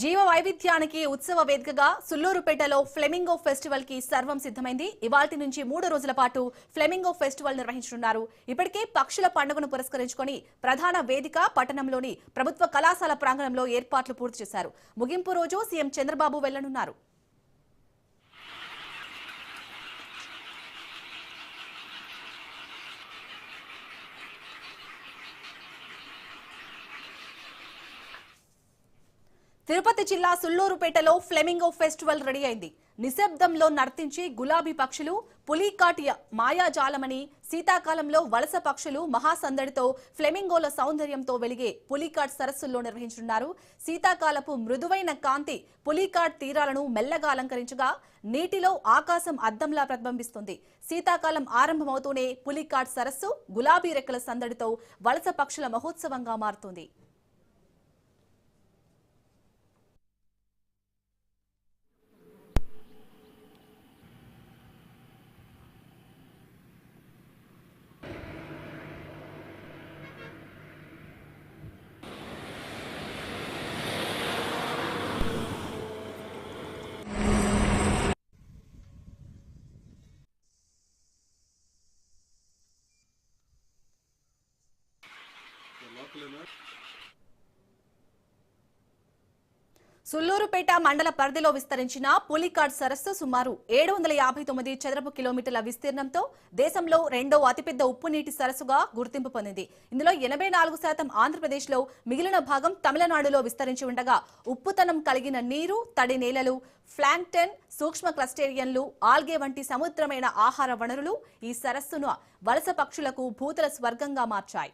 జీవ వైవిధ్యానికి ఉత్సవ వేదికగా సుల్లూరుపేటలో ఫ్లెమింగో ఫెస్టివల్ కి సర్వం సిద్ధమైంది. ఇవాల్టి నుంచి 3 రోజుల పాటు ఫ్లెమింగో ఫెస్టివల్ నిర్వహించనున్నారు. ఇప్పటికే పక్షుల పండుగను పురస్కరించుకొని ప్రధాన వేదిక పట్టణంలోని ప్రభుత్వ కళాశాల ప్రాంగణంలో ఏర్పాట్లు పూర్తి చేశారు. ముగింపు రోజు సీఎం చంద్రబాబు వెళ్లనున్నారు. తిరుపతి జిల్లా సుల్లూరుపేటలో ఫ్లెమింగో ఫెస్టివల్ రెడీ అయింది. నిశ్శబ్దంలో నర్తించి గులాబీ పక్షులు, పులికాటి మాయాజాలమని, శీతాకాలంలో వలస పక్షులు మహాసందడితో ఫ్లెమింగోల సౌందర్యంతో వెలిగే పులికాట్ సరస్సుల్లో నిర్వహించనున్నారు. శీతాకాలపు మృదువైన కాంతి పులికాట్ తీరాలను మెల్లగా అలంకరించగా నీటిలో ఆకాశం అద్దంలా ప్రతిబింబిస్తుంది. శీతాకాలం ఆరంభమవుతూనే పులికాట్ సరస్సు గులాబీ రెక్కల సందడితో వలస పక్షుల మహోత్సవంగా మారుతుంది. సుల్లూరుపేట మండల పరిధిలో విస్తరించిన పులికాట్ సరస్సు సుమారు 759 చదరపు కిలోమీటర్ల విస్తీర్ణంతో దేశంలో రెండో అతిపెద్ద ఉప్పునీటి సరస్సుగా గుర్తింపు పొందింది. ఇందులో 84% ఆంధ్రప్రదేశ్లో, మిగిలిన భాగం తమిళనాడులో విస్తరించి ఉండగా ఉప్పుతనం కలిగిన నీరు, తడి నేలలు, ప్లాంక్టన్, సూక్ష్మ క్రస్టేరియన్లు, ఆల్గే వంటి సముద్రమైన ఆహార వనరులు ఈ సరస్సును వలస పక్షులకు భూతల స్వర్గంగా మార్చాయి.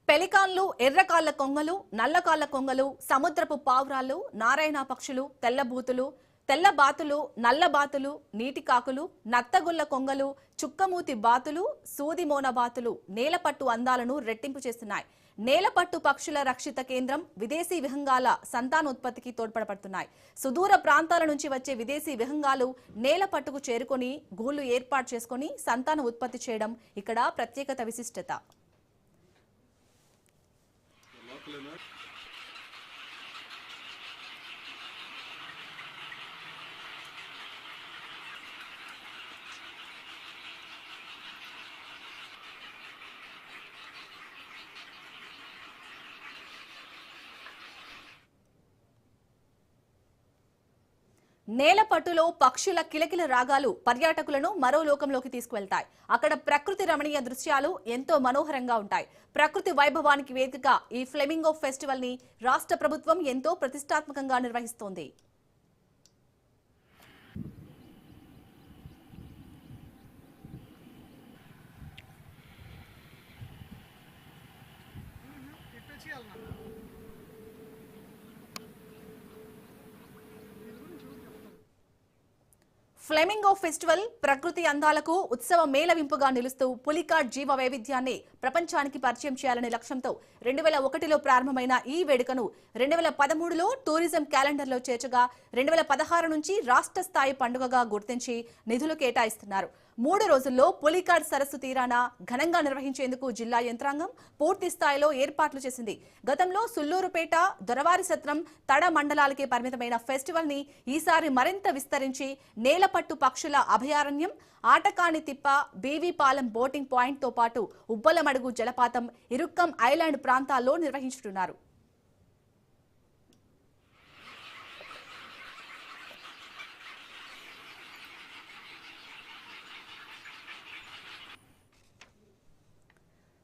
పెలికాన్లు, ఎర్రకాళ్ల కొంగలు, నల్లకాళ్ల కొంగలు, సముద్రపు పావురాళ్లు, నారాయణ పక్షులు, తెల్లబాతులు, నల్లబాతులు, నీటి కాకులు, నత్తగుల్ల కొంగలు, చుక్కమూతి బాతులు, సూదిమోన బాతులు నేలపట్టు అందాలను రెట్టింపు చేస్తున్నాయి. నేలపట్టు పక్షుల రక్షిత కేంద్రం విదేశీ విహంగాల సంతానోత్పత్తికి తోడ్పడుతున్నాయి. సుదూర ప్రాంతాల నుంచి వచ్చే విదేశీ విహంగాలు నేలపట్టుకు చేరుకొని గూళ్లు ఏర్పాటు చేసుకుని సంతాన ఉత్పత్తి చేయడం ఇక్కడ ప్రత్యేకత, విశిష్టత. నేలపట్టులో పక్షుల కిలకిల రాగాలు పర్యాటకులను మరో లోకంలోకి తీసుకువెళ్తాయి. అక్కడ ప్రకృతి రమణీయ దృశ్యాలు ఎంతో మనోహరంగా ఉంటాయి. ప్రకృతి వైభవానికి వేదికగా ఈ ఫ్లెమింగో ఫెస్టివల్ ని రాష్ట్ర ప్రభుత్వం ఎంతో ప్రతిష్టాత్మకంగా నిర్వహిస్తోంది. ఫ్లెమింగో ఫెస్టివల్ ప్రకృతి అందాలకు ఉత్సవ మేళవింపుగా నిలుస్తూ పులికాట్ జీవ వైవిధ్యాన్ని ప్రపంచానికి పరిచయం చేయాలనే లక్ష్యంతో 2001లో ప్రారంభమైన ఈ వేడుకను 2013లో టూరిజం క్యాలెండర్లో చేర్చగా 2016 నుంచి రాష్ట్ర స్థాయి పండుగగా గుర్తించి నిధులు కేటాయిస్తున్నారు. 3 రోజుల్లో పులికాట్ సరస్సు తీరాన ఘనంగా నిర్వహించేందుకు జిల్లా యంత్రాంగం పూర్తి స్థాయిలో ఏర్పాట్లు చేసింది. గతంలో సుల్లూరుపేట, దొరవారిసత్రం, తడ మండలాలకే పరిమితమైన ఫెస్టివల్ ని ఈసారి మరింత విస్తరించి నేలపట్టు పక్షుల అభయారణ్యం, ఆటకాని తిప్ప, బీవీపాలెం బోటింగ్ పాయింట్ తో పాటు ఉబ్బలమడుగు జలపాతం, ఇరుక్కం ఐలాండ్ ప్రాంతాల్లో నిర్వహించుతున్నారు.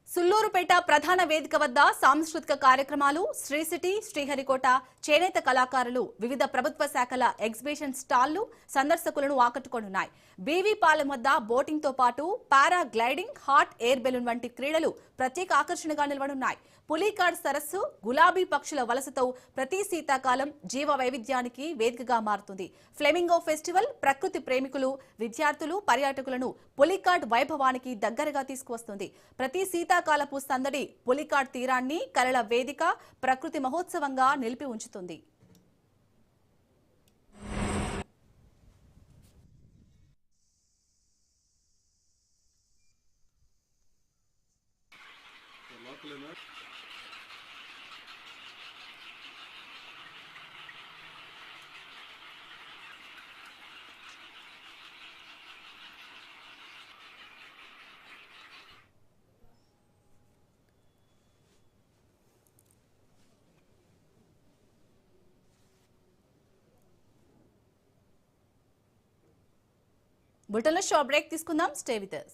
సుల్లూరుపేట ప్రధాన వేదిక వద్ద సాంస్కృతిక కార్యక్రమాలు, శ్రీ సిటీ, శ్రీహరికోట, చేనేత కళాకారులు, వివిధ ప్రభుత్వ శాఖల ఎగ్జిబిషన్ స్టాళ్లు సందర్శకులను ఆకట్టుకోనున్నాయి. బీవీపాలెం వద్ద బోటింగ్ తో పాటు పారా గ్లైడింగ్, హాట్ ఎయిర్ బెలూన్ వంటి క్రీడలు ప్రత్యేక ఆకర్షణగా నిలవనున్నాయి. పులికాట్ సరస్సు గులాబీ పక్షుల వలసతో ప్రతి శీతాకాలం జీవ వైవిధ్యానికి వేదికగా మారుతుంది. ఫ్లెమింగో ఫెస్టివల్ ప్రకృతి ప్రేమికులు, విద్యార్థులు, పర్యాటకులను పులికాట్ వైభవానికి దగ్గరగా తీసుకువస్తుంది. ప్రతి శీతాకాలపు సందడి పులికాట్ తీరాన్ని కలల వేదిక, ప్రకృతి మహోత్సవంగా నిలిపి ఉంచుతుంది. బులెటిన్లో షార్ట్ బ్రేక్ తీసుకుందాం. Stay with us.